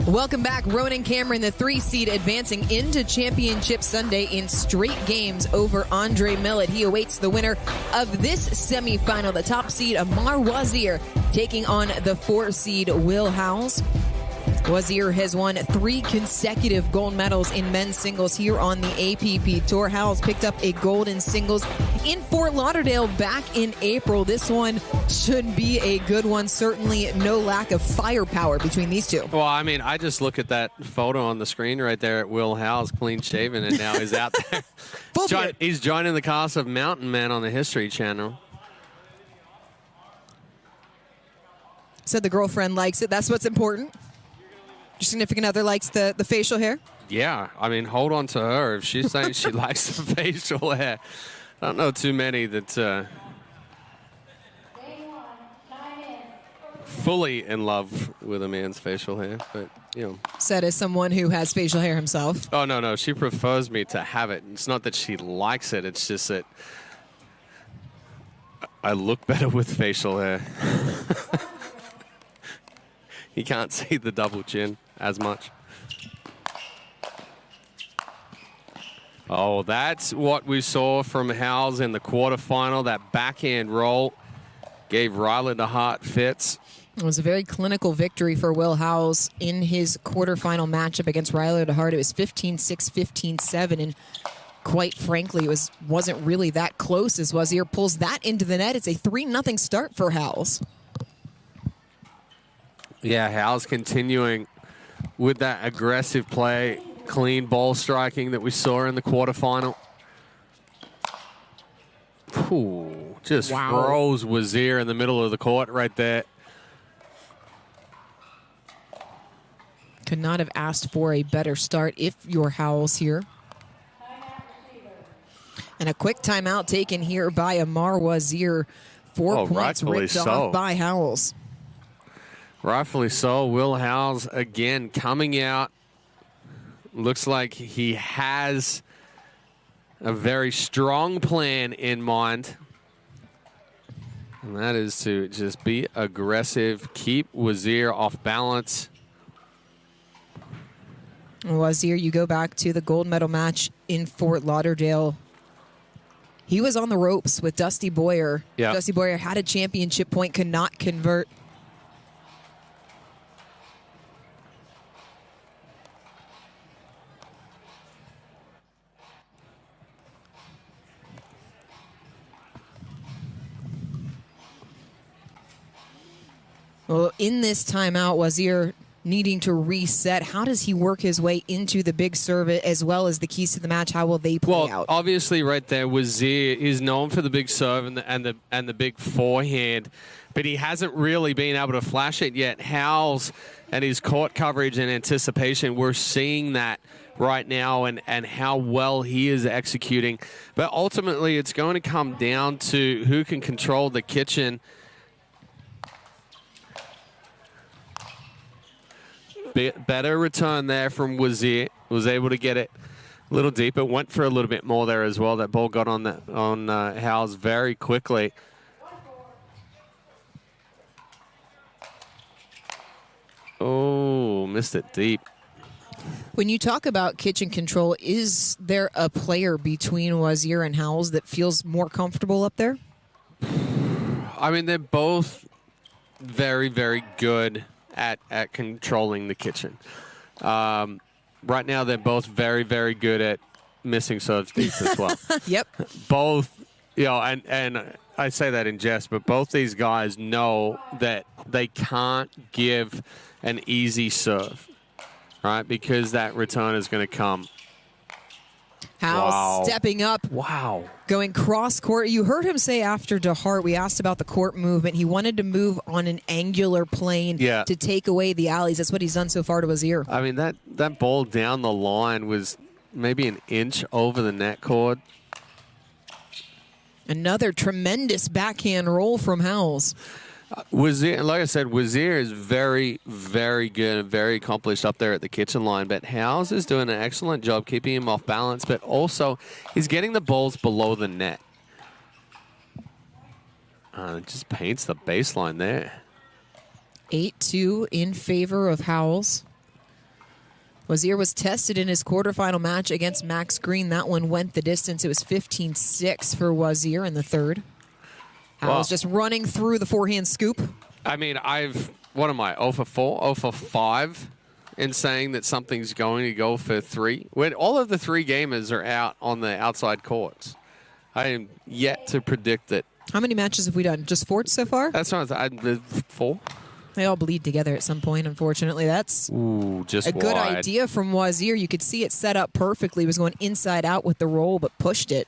Welcome back. Ronan Cameron, the 3 seed, advancing into Championship Sunday in straight games over Andre Millett. He awaits the winner of this semifinal, the top seed, Ammar Wazir, taking on the 4 seed, Will Howells. Wazir has won 3 consecutive gold medals in men's singles here on the APP Tour. Howells picked up a gold in singles in Fort Lauderdale back in April. This one should be a good one. Certainly no lack of firepower between these two. Well, I mean, I just look at that photo on the screen right there at Will Howells, clean shaven, and now he's out there. He's joining the cast of Mountain Man on the History Channel. Said the girlfriend likes it. That's what's important. Your significant other likes the facial hair? Yeah, I mean, hold on to her. If she's saying she likes the facial hair, I don't know too many that fully in love with a man's facial hair, but, you know. Said as someone who has facial hair himself. Oh, no, she prefers me to have it. It's not that she likes it, it's just that I look better with facial hair. You can't see the double chin as much. Oh, that's what we saw from Howells in the quarterfinal. That backhand roll gave Ryland the heart fits. It was a very clinical victory for Will Howells in his quarterfinal matchup against Ryland Hart. It was 15-6, 15-7, and quite frankly, it wasn't really that close as Wazir pulls that into the net. It's a 3-0 start for Howells. Yeah, Howells continuing with that aggressive play, clean ball striking that we saw in the quarterfinal. Ooh, just froze Wazir in the middle of the court right there. Could not have asked for a better start if you're Howells here. And a quick timeout taken here by Ammar Wazir. 4 points ripped off by Howells. Rightfully so. Will Howells again coming out. Looks like he has a very strong plan in mind. And that is to just be aggressive, keep Wazir off balance. Wazir, you go back to the gold medal match in Fort Lauderdale. He was on the ropes with Dusty Boyer. Yep. Dusty Boyer had a championship point, could not convert. Well, in this timeout, Wazir needing to reset. How does he work his way into the big serve as well as the keys to the match? How will they play out? Obviously, right there, Wazir is known for the big serve and the big forehand, but he hasn't really been able to flash it yet. Howells and his court coverage and anticipation, we're seeing that right now and how well he is executing. But ultimately, it's going to come down to who can control the kitchen. Better return there from Wazir. Was able to get it a little deeper. Went for a little bit more there as well. That ball got on Howells very quickly. Oh, missed it deep. When you talk about kitchen control, is there a player between Wazir and Howells that feels more comfortable up there? I mean, they're both very, very good at controlling the kitchen. Right now, they're both very, very good at missing serves deep as well. Yep. Both, you know, and I say that in jest, but both these guys know that they can't give an easy serve, right? Because that return is going to come. Howells stepping up. Wow. Going cross court. You heard him say after DeHart, we asked about the court movement. He wanted to move on an angular plane to take away the alleys. That's what he's done so far to Wazir. I mean, that ball down the line was maybe an inch over the net cord. Another tremendous backhand roll from Howells. Wazir, like I said, Wazir is very, very good and very accomplished up there at the kitchen line. But Howells is doing an excellent job keeping him off balance, but also he's getting the balls below the net. It just paints the baseline there. 8-2 in favor of Howells. Wazir was tested in his quarterfinal match against Max Green. That one went the distance. It was 15-6 for Wazir in the third. Howells just running through the forehand scoop. I mean, what am I, 0 for 4, 0 for 5 in saying that something's going to go for 3? When all of the 3 gamers are out on the outside courts, I am yet to predict it. How many matches have we done? Just 4 so far? That's not 4. They all bleed together at some point, unfortunately. That's just a good idea from Wazir. You could see it set up perfectly. He was going inside out with the roll, but pushed it.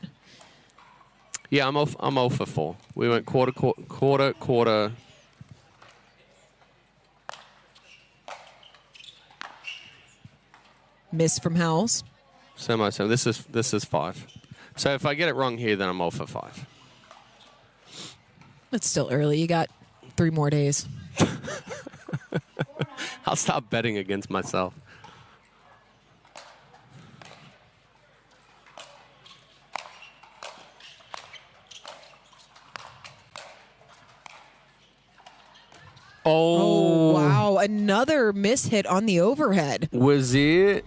Yeah, I'm 0 for 4. We went quarter. Miss from Howells. Semi. This is 5. So if I get it wrong here, then I'm 0 for 5. It's still early. You got 3 more days. I'll stop betting against myself. Oh, wow. Another mishit on the overhead. Wazir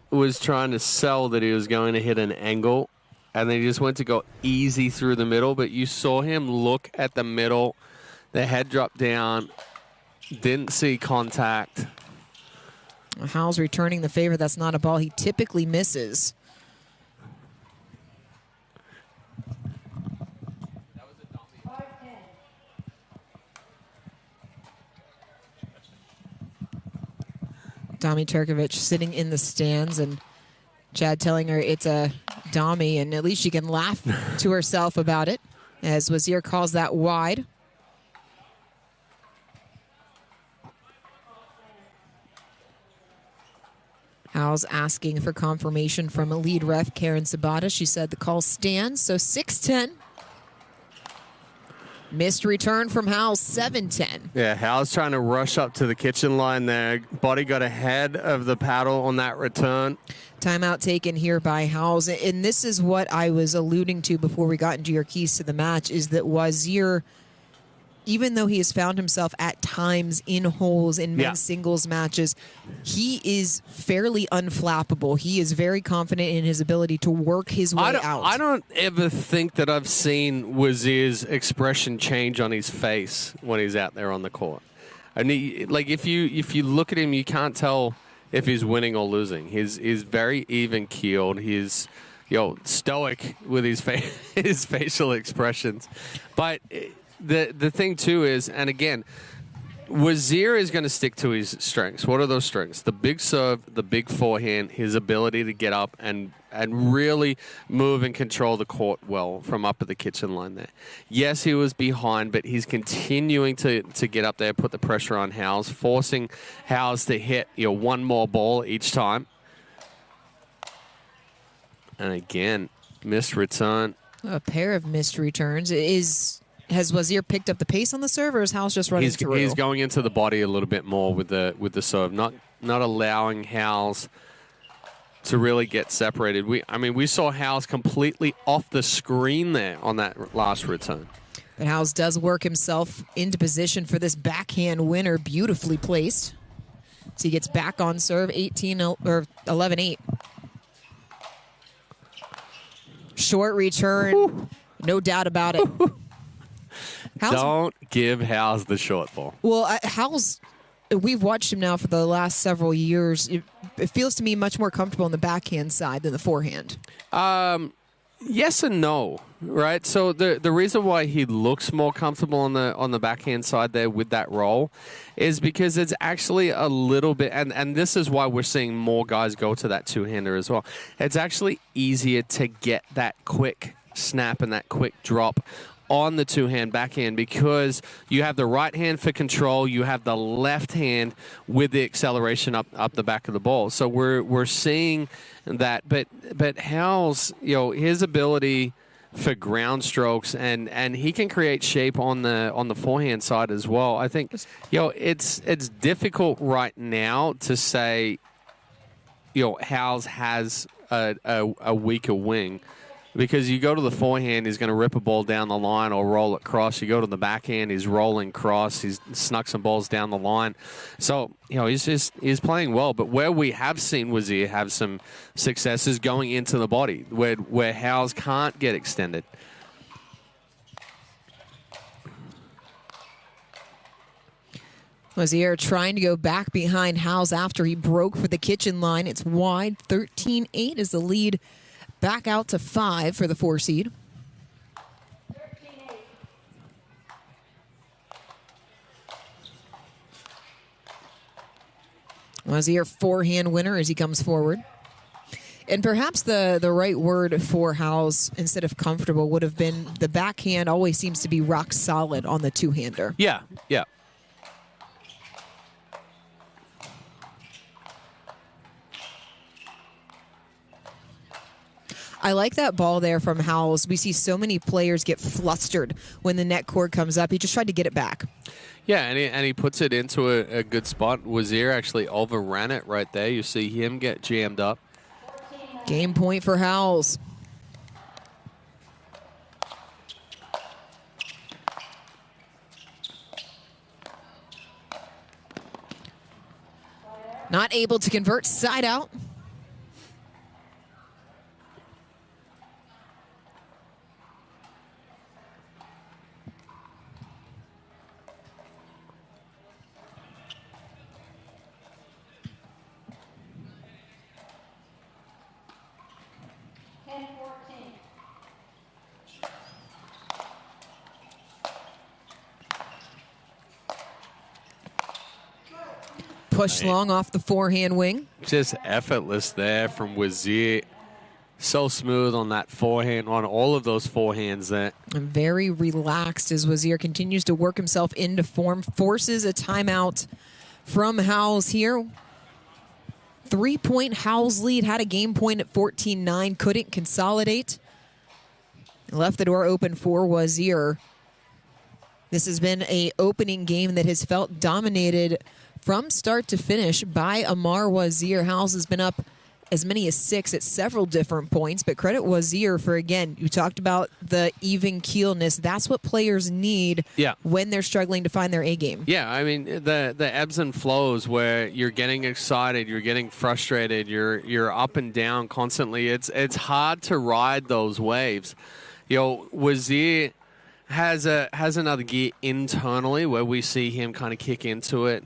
was trying to sell that he was going to hit an angle, and then he just went to go easy through the middle, but you saw him look at the middle. The head dropped down. Didn't see contact. Howells returning the favor. That's not a ball he typically misses. Dami Turkovic sitting in the stands, and Chad telling her it's a Dami, and at least she can laugh to herself about it, as Wazir calls that wide. Howells asking for confirmation from a lead ref, Karen Sabata. She said the call stands, so 6-10. Missed return from Howells, 7-10. Yeah, Howells trying to rush up to the kitchen line there. Body got ahead of the paddle on that return. Timeout taken here by Howells. And this is what I was alluding to before we got into your keys to the match, is that Wazir, even though he has found himself at times in holes in men's singles matches, he is fairly unflappable. He is very confident in his ability to work his way out. I don't ever think that I've seen Wazir's expression change on his face when he's out there on the court. I mean, like if you look at him, you can't tell if he's winning or losing. He's very even keeled. He's stoic with his his facial expressions, but. The thing, too, is, and again, Wazir is going to stick to his strengths. What are those strengths? The big serve, the big forehand, his ability to get up and really move and control the court well from up at the kitchen line there. Yes, he was behind, but he's continuing to get up there, put the pressure on Howells, forcing Howells to hit one more ball each time. And again, missed return. A pair of missed returns. Has Wazir picked up the pace on the serve, or is Howells just running through? He's going into the body a little bit more with the serve, not allowing Howells to really get separated. We saw Howells completely off the screen there on that last return. But Howells does work himself into position for this backhand winner, beautifully placed. So he gets back on serve, 11-8. Short return, Ooh. No doubt about it. Don't give Howells the short ball. Well, Howells, we've watched him now for the last several years. It feels to me much more comfortable on the backhand side than the forehand. Yes and no, right? So the reason why he looks more comfortable on the backhand side there with that roll is because it's actually a little bit, and this is why we're seeing more guys go to that two-hander as well. It's actually easier to get that quick snap and that quick drop on the two-hand backhand because you have the right hand for control, you have the left hand with the acceleration up the back of the ball. So we're seeing that, but Howells, his ability for ground strokes and he can create shape on the forehand side as well. I think it's difficult right now to say Howells has a weaker wing. Because you go to the forehand, he's going to rip a ball down the line or roll it cross. You go to the backhand, he's rolling cross. He's snuck some balls down the line. So, he's playing well. But where we have seen Wazir have some successes going into the body, where Howells can't get extended. Wazir trying to go back behind Howells after he broke for the kitchen line. It's wide. 13-8 is the lead. Back out to 5 for the 4 seed. Wazir forehand winner as he comes forward. And perhaps the right word for Howells instead of comfortable would have been the backhand always seems to be rock solid on the two-hander. Yeah. I like that ball there from Howells. We see so many players get flustered when the net cord comes up. He just tried to get it back. Yeah, and he puts it into a good spot. Wazir actually overran it right there. You see him get jammed up. Game point for Howells. Not able to convert, side out. Push long off the forehand wing. Just effortless there from Wazir. So smooth on that forehand, on all of those forehands there. And very relaxed as Wazir continues to work himself into form. Forces a timeout from Howells here. 3-point Howells lead. Had a game point at 14-9. Couldn't consolidate. Left the door open for Wazir. This has been an opening game that has felt dominated from start to finish by Ammar Wazir. Howells has been up as many as 6 at several different points, but credit Wazir for, again, you talked about the even keelness. That's what players need when they're struggling to find their A game. Yeah, I mean, the ebbs and flows where you're getting excited, you're getting frustrated, you're up and down constantly. It's hard to ride those waves. Wazir has another gear internally where we see him kind of kick into it,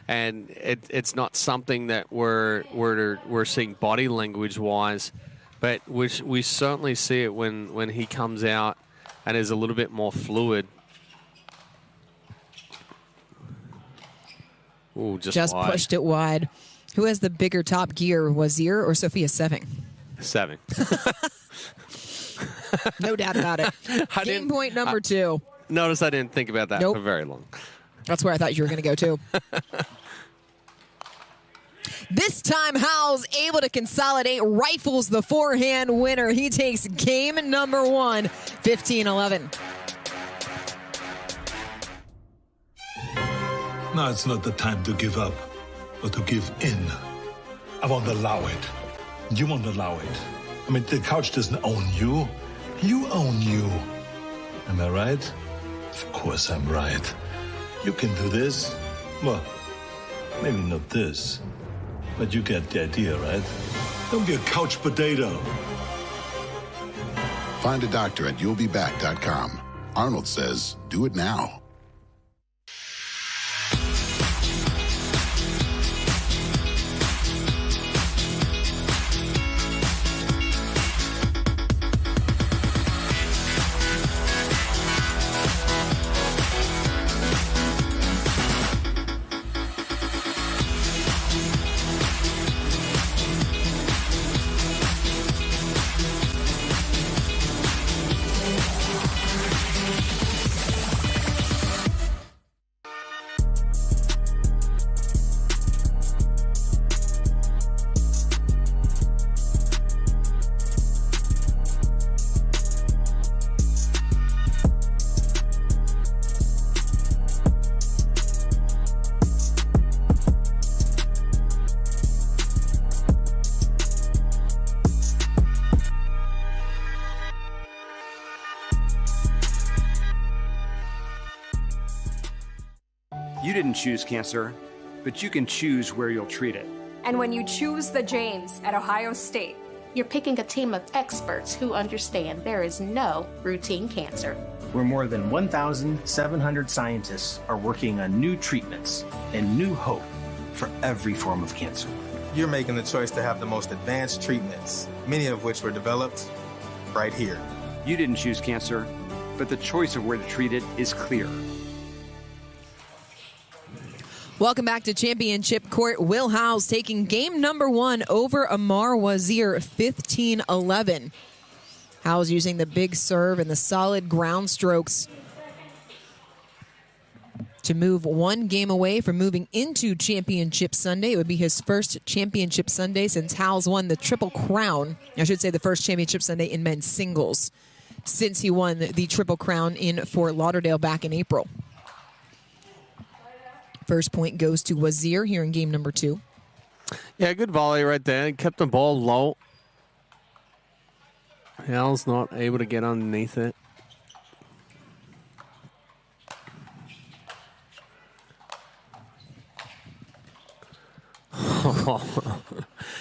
and it's not something that we're seeing body language wise, but we certainly see it when he comes out and is a little bit more fluid. Ooh, just wide. Pushed it wide. Who has the bigger top gear, Wazir or Sophia Seving? Seving. No doubt about it. Game point number 2. Notice I didn't think about that for very long. That's where I thought you were going to go, too. This time, Howells able to consolidate, rifles the forehand winner. He takes game number 1, 15-11. Now it's not the time to give up, but to give in. I won't allow it. You won't allow it. I mean, the couch doesn't own you. You own you. Am I right? Of course I'm right. You can do this. Well, maybe not this, but you get the idea, right? Don't be a couch potato. Find a doctor at you'llbeback.com. Arnold says, do it now. didn't choose cancer, but you can choose where you'll treat it. And when you choose the James at Ohio State, you're picking a team of experts who understand there is no routine cancer. Where more than 1,700 scientists are working on new treatments and new hope for every form of cancer. You're making the choice to have the most advanced treatments, many of which were developed right here. You didn't choose cancer, but the choice of where to treat it is clear. Welcome back to Championship Court. Will Howells taking game number 1 over Ammar Wazir, 15-11. Howells using the big serve and the solid ground strokes to move one game away from moving into Championship Sunday. It would be his first Championship Sunday since Howells won the Triple Crown. I should say the first Championship Sunday in men's singles since he won the Triple Crown in Fort Lauderdale back in April. First point goes to Wazir here in game number 2. Yeah, good volley right there. He kept the ball low. Howells not able to get underneath it.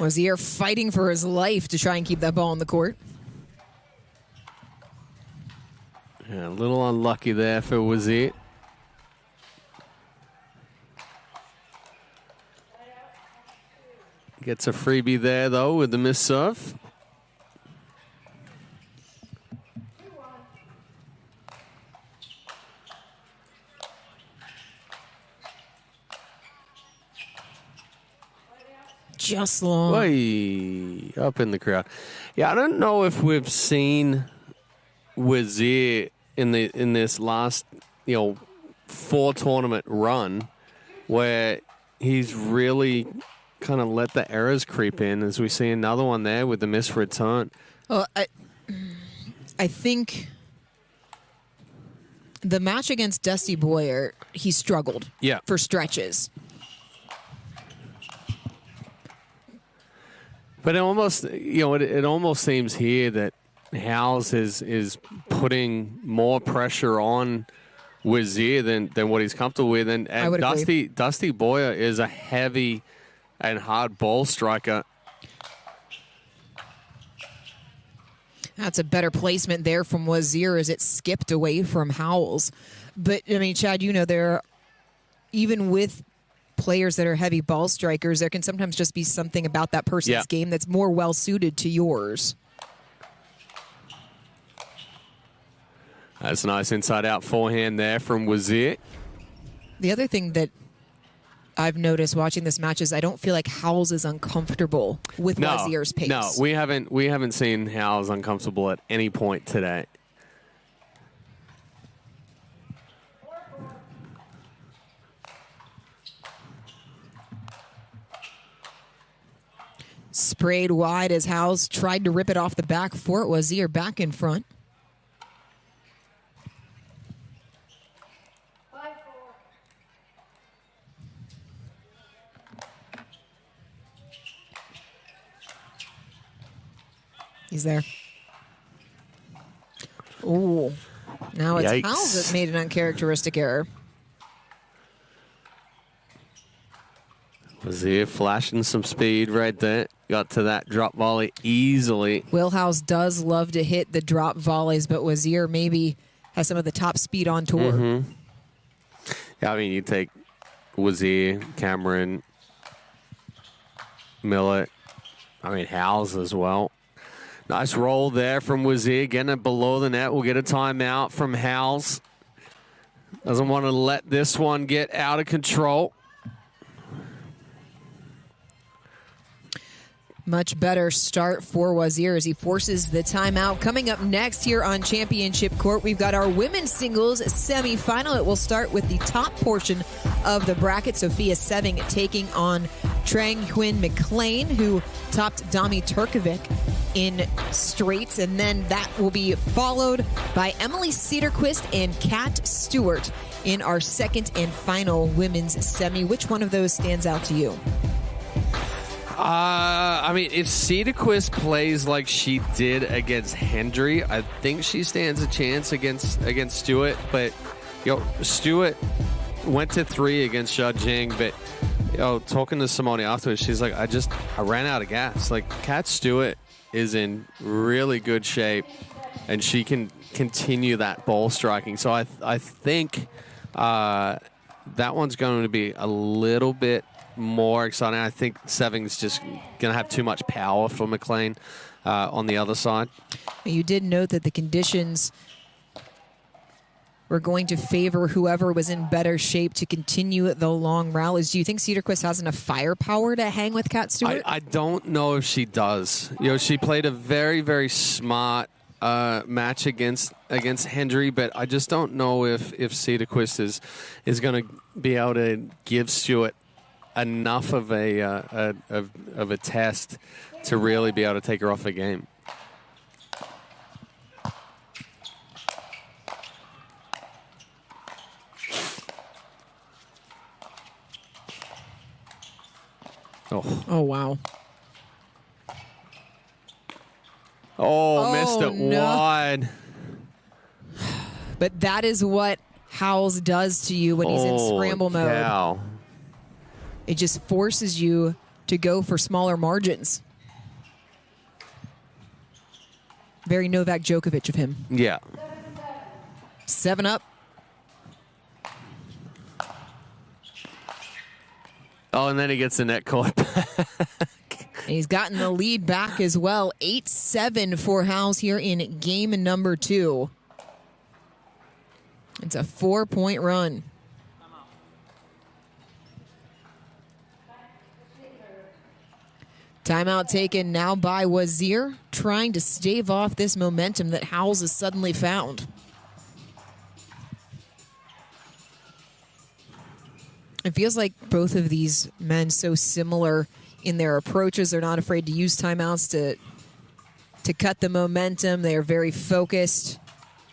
Wazir fighting for his life to try and keep that ball on the court. Yeah, a little unlucky there for Wazir. Gets a freebie there, though, with the miss serve. Just long. Way up in the crowd. Yeah, I don't know if we've seen Wazir in this last 4-tournament run where he's really kind of let the errors creep in, as we see another one there with the missed return. Well, I think the match against Dusty Boyer, he struggled for stretches. But it almost, it almost seems here that Howells is putting more pressure on Wazir than what he's comfortable with, and Dusty Boyer is a heavy and hard ball striker. That's a better placement there from Wazir as it skipped away from Howells. But, I mean, Chad, even with players that are heavy ball strikers, there can sometimes just be something about that person's game that's more well-suited to yours. That's a nice inside-out forehand there from Wazir. The other thing that I've noticed watching this match is I don't feel like Howells is uncomfortable with Wazir's pace. No, we haven't seen Howells uncomfortable at any point today. Sprayed wide as Howells tried to rip it off the back for Wazir back in front. He's there. Ooh. Now it's Howells that made an uncharacteristic error. Wazir flashing some speed right there. Got to that drop volley easily. Will Howells does love to hit the drop volleys, but Wazir maybe has some of the top speed on tour. Mm-hmm. Yeah, I mean, you take Wazir, Cameron, Millett, Howells as well. Nice roll there from Wazir, getting it below the net. We'll get a timeout from Howells. Doesn't want to let this one get out of control. Much better start for Wazir as he forces the timeout. Coming up next here on Championship Court, we've got our women's singles semifinal. It will start with the top portion of the bracket. Sophia Seving taking on Trang Huynh McLean, who topped Dami Turkovic in straights. And then that will be followed by Emily Cedarquist and Kat Stewart in our second and final women's semi. Which one of those stands out to you? If Cedarquist plays like she did against Hendry, I think she stands a chance against Stewart. But Stewart went to 3 against Jing, but talking to Simone afterwards, she's like, I ran out of gas. Like, Kat Stewart is in really good shape, and she can continue that ball striking. So I think that one's going to be a little bit more exciting. I think Seving's just going to have too much power for McLean on the other side. You did note that the conditions were going to favor whoever was in better shape to continue the long rallies. Do you think Cedarquist has enough firepower to hang with Kat Stewart? I don't know if she does. She played a very, very smart match against Hendry, but I just don't know if Cedarquist is going to be able to give Stewart enough of a test to really be able to take her off the game. Oh, wow. Missed it wide. But that is what Howells does to you when he's in scramble mode. Cow. It just forces you to go for smaller margins. Very Novak Djokovic of him. Yeah. 7-up. Oh, and then he gets the net caught back. And he's gotten the lead back as well. 8-7 for Howells here in game number 2. It's a 4-point run. Timeout taken now by Wazir, trying to stave off this momentum that Howells has suddenly found. It feels like both of these men so similar in their approaches. They're not afraid to use timeouts to cut the momentum. They are very focused.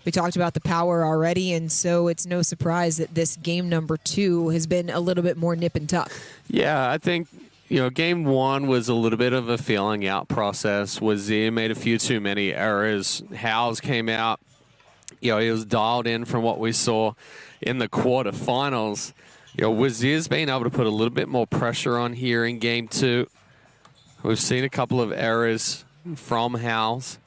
We talked about the power already, and so it's no surprise that this game number 2 has been a little bit more nip and tuck. Yeah, I think game 1 was a little bit of a feeling out process. Wazir made a few too many errors. Howells came out. He was dialed in from what we saw in the quarterfinals. Wazir's been able to put a little bit more pressure on here in game 2. We've seen a couple of errors from Howells.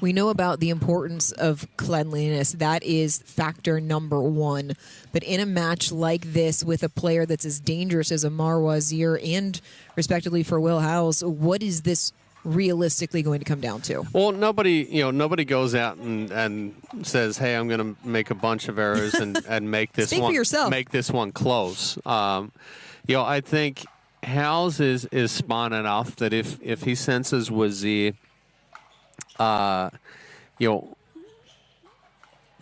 We know about the importance of cleanliness. That is factor number 1. But in a match like this with a player that's as dangerous as Ammar Wazir and respectively for Will Howells, what is this realistically going to come down to? Well, nobody goes out and says, "Hey, I'm going to make a bunch of errors and make this Speak for yourself. Make this one close." I think Howells is smart enough that if he senses Wazir, kind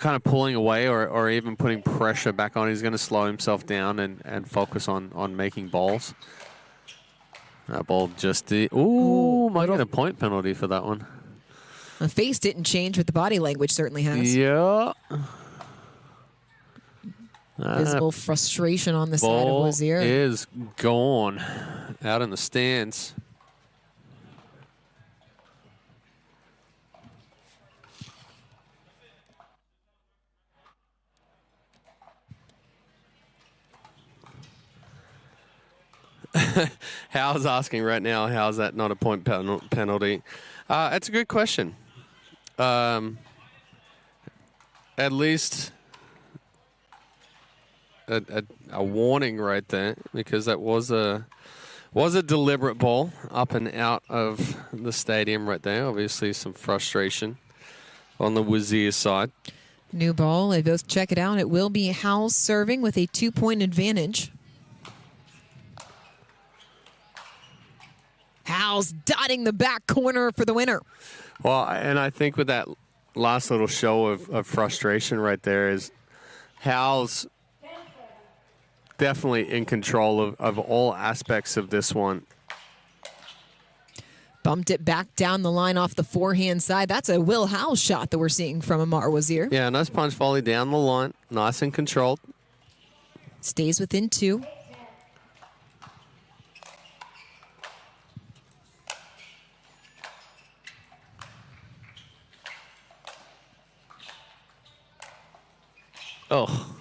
of pulling away or even putting pressure back on, he's going to slow himself down and focus on making balls. That ball just did. Ooh, might get a point penalty for that one. The face didn't change, but the body language certainly has. Yeah. Visible frustration on the side of Wazir. Is gone out in the stands. How's asking right now, how's that not a point penalty? That's a good question. At least a warning right there, because that was a deliberate ball up and out of the stadium right there. Obviously some frustration on the Wazir side. New ball. They both check it out. It will be Howells serving with a 2-point advantage. Howells dotting the back corner for the winner. Well, and I think with that last little show of frustration right there is Howells definitely in control of all aspects of this one. Bumped it back down the line off the forehand side. That's a Will Howells shot that we're seeing from Ammar Wazir. Yeah, nice punch volley down the line. Nice and controlled. Stays within 2. Oh.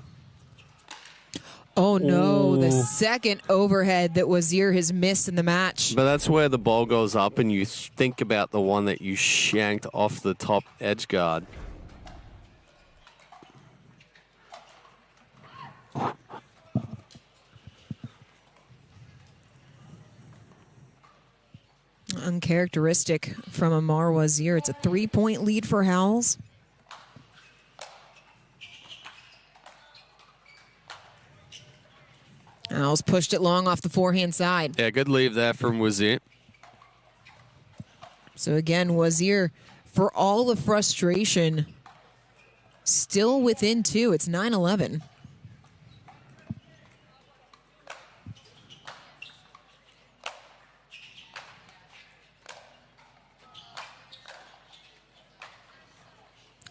Oh, no. The second overhead that Wazir has missed in the match. But that's where the ball goes up and you think about the one that you shanked off the top edge guard. Uncharacteristic from Ammar Wazir. It's a 3-point lead for Howells. Howells pushed it long off the forehand side. Yeah, good leave there from Wazir. So again, Wazir, for all the frustration, still within 2. It's 9-11.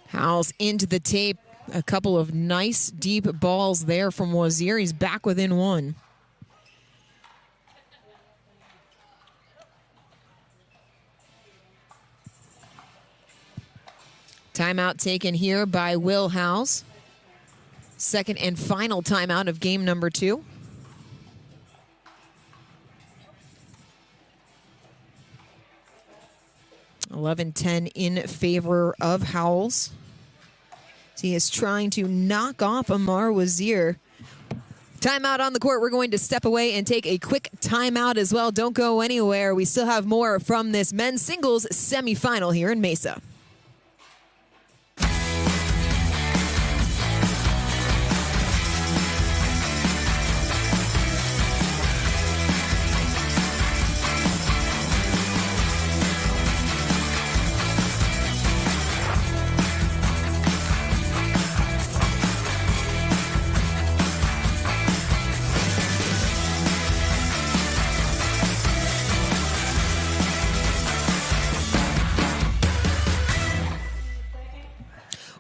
Howells into the tape. A couple of nice deep balls there from Wazir. He's back within 1. Timeout taken here by Will Howells. Second and final timeout of game number 2. (11-10) in favor of Howells. He is trying to knock off Ammar Wazir. Timeout on the court. We're going to step away and take a quick timeout as well. Don't go anywhere. We still have more from this men's singles semifinal here in Mesa.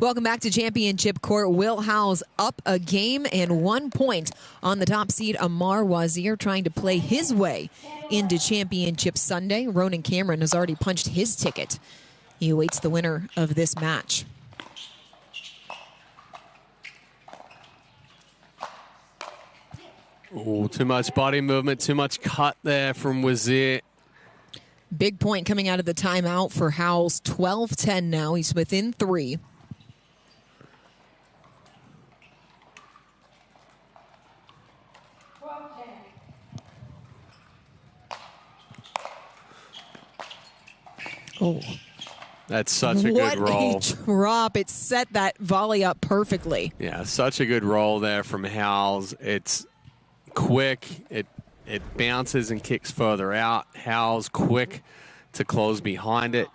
Welcome back to Championship Court. Will Howells up a game and 1 point on the top seed, Ammar Wazir, trying to play his way into Championship Sunday. Ronan Cameron has already punched his ticket. He awaits the winner of this match. Oh, too much body movement, too much cut there from Wazir. Big point coming out of the timeout for Howells. 12-10 now. He's within 3. Oh, that's such a good roll. What a drop. It set that volley up perfectly. Yeah, such a good roll there from Howells. It's quick. It bounces and kicks further out. Howells quick to close behind it.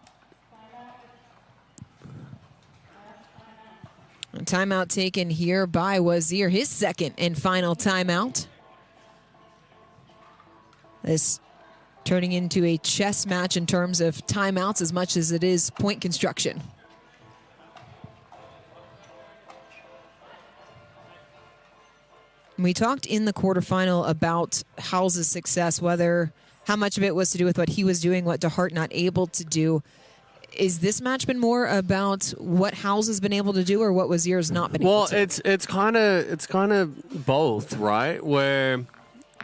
A timeout taken here by Wazir, his second and final timeout. This turning into a chess match in terms of timeouts as much as it is point construction. We talked in the quarterfinal about Howells' success, how much of it was to do with what he was doing, what DeHart not able to do. Is this match been more about what Howells has been able to do or what Wazir's not been able to? Well, it's kind of both, right? Where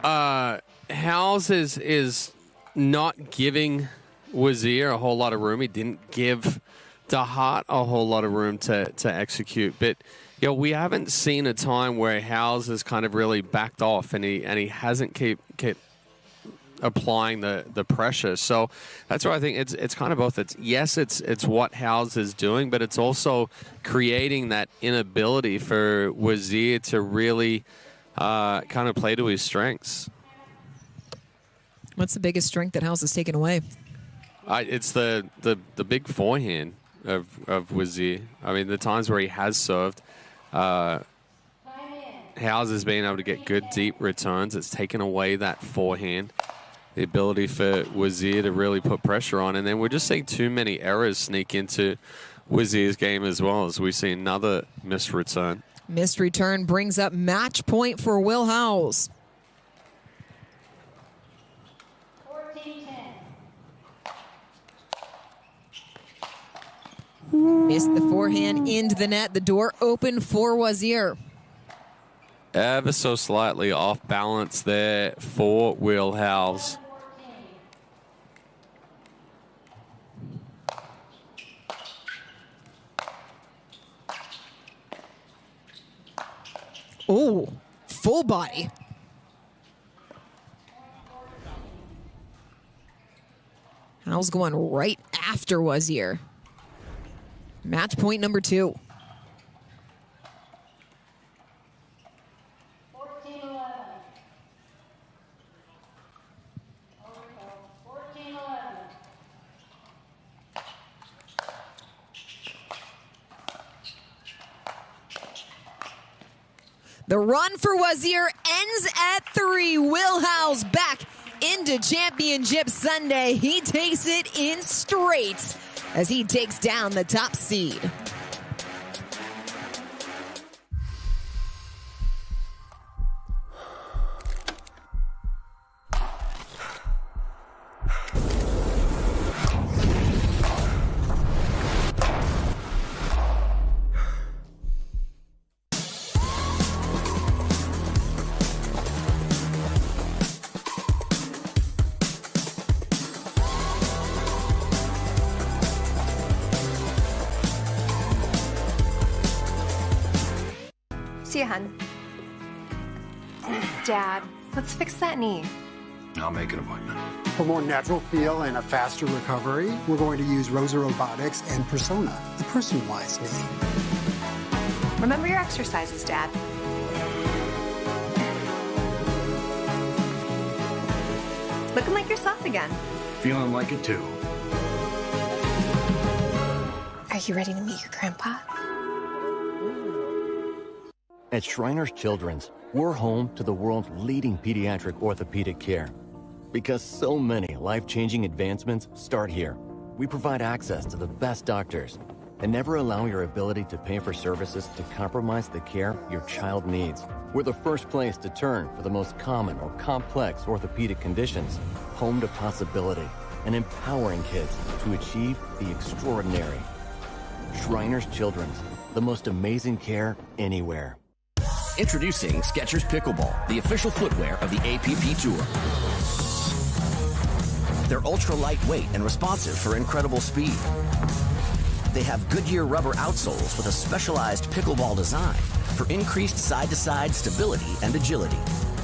Howells is not giving Wazir a whole lot of room. He didn't give DeHart a whole lot of room to execute. But you know, we haven't seen a time where Howells has kind of really backed off and he hasn't kept applying the pressure. So that's why I think it's kind of both. It's what Howells is doing, but it's also creating that inability for Wazir to really kind of play to his strengths. What's the biggest strength that Howells has taken away? It's the big forehand of Wazir. I mean, the times where he has served, Howells has been able to get good deep returns. It's taken away that forehand, the ability for Wazir to really put pressure on. And then we're just seeing too many errors sneak into Wazir's game as well, as we see another missed return. Missed return brings up match point for Will Howells. Missed the forehand into the net. The door open for Wazir. Ever so slightly off balance there for Will Howells. Oh, full body. Howells going right after Wazir. Match point number 2. The run for Wazir ends at 3. Will Howells back into Championship Sunday. He takes it in straight as he takes down the top seed. See you, hun. Dad, let's fix that knee. I'll make an appointment. For more natural feel and a faster recovery, we're going to use Rosa Robotics and Persona, the personalized knee. Remember your exercises, Dad. Looking like yourself again. Feeling like it too. Are you ready to meet your grandpa? At Shriners Children's, we're home to the world's leading pediatric orthopedic care. Because so many life-changing advancements start here. We provide access to the best doctors and never allow your ability to pay for services to compromise the care your child needs. We're the first place to turn for the most common or complex orthopedic conditions, home to possibility, and empowering kids to achieve the extraordinary. Shriners Children's, the most amazing care anywhere. Introducing Skechers Pickleball, the official footwear of the APP Tour. They're ultra lightweight and responsive for incredible speed. They have Goodyear rubber outsoles with a specialized pickleball design for increased side-to-side stability and agility.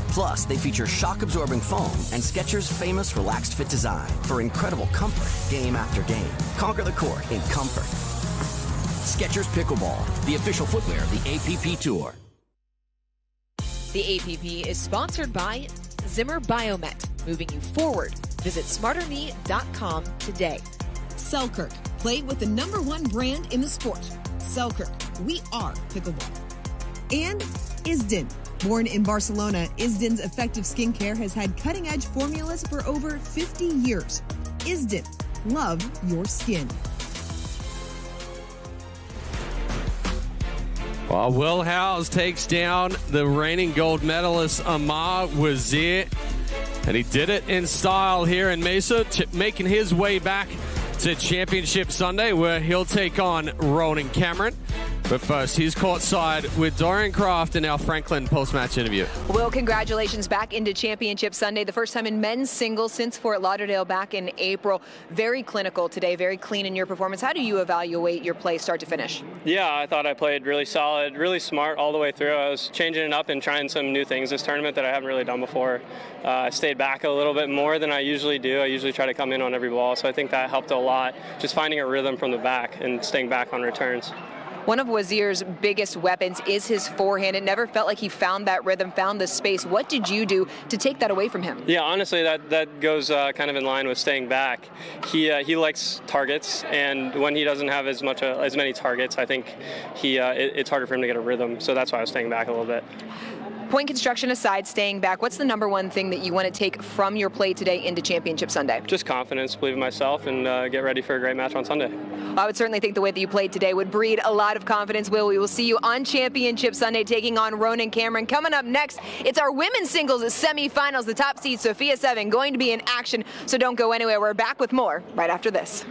Plus, they feature shock-absorbing foam and Skechers' famous relaxed fit design for incredible comfort game after game. Conquer the court in comfort. Skechers Pickleball, the official footwear of the APP Tour. The APP is sponsored by Zimmer Biomet, moving you forward. Visit smarterme.com today. Selkirk, play with the #1 brand in the sport. Selkirk, we are pickleball. And Isden. Born in Barcelona, Isden's effective skincare has had cutting-edge formulas for over 50 years. Isden, love your skin. Well, Will Howells takes down the reigning gold medalist Ammar Wazir, and he did it in style here in Mesa, making his way back to Championship Sunday, where he'll take on Ronan Cameron. But first, he's courtside with Dorian Kraft in our Franklin post-match interview. Will, congratulations back into Championship Sunday. The first time in men's singles since Fort Lauderdale back in April. Very clinical today, very clean in your performance. How do you evaluate your play start to finish? Yeah, I thought I played really solid, really smart all the way through. I was changing it up and trying some new things this tournament that I haven't really done before. I stayed back a little bit more than I usually do. I usually try to come in on every ball, so I think that helped a lot. Just finding a rhythm from the back and staying back on returns. One of Wazir's biggest weapons is his forehand. It never felt like he found that rhythm, found the space. What did you do to take that away from him? Yeah, honestly, that goes kind of in line with staying back. He likes targets, and when he doesn't have as many targets, I think it's harder for him to get a rhythm. So that's why I was staying back a little bit. Point construction aside, staying back, what's the #1 thing that you want to take from your play today into Championship Sunday? Just confidence, believe in myself, and get ready for a great match on Sunday. I would certainly think the way that you played today would breed a lot of confidence. Will, we will see you on Championship Sunday taking on Ronan Cameron. Coming up next, it's our women's singles semifinals. The top seed, Sophia 7, going to be in action, so don't go anywhere. We're back with more right after this.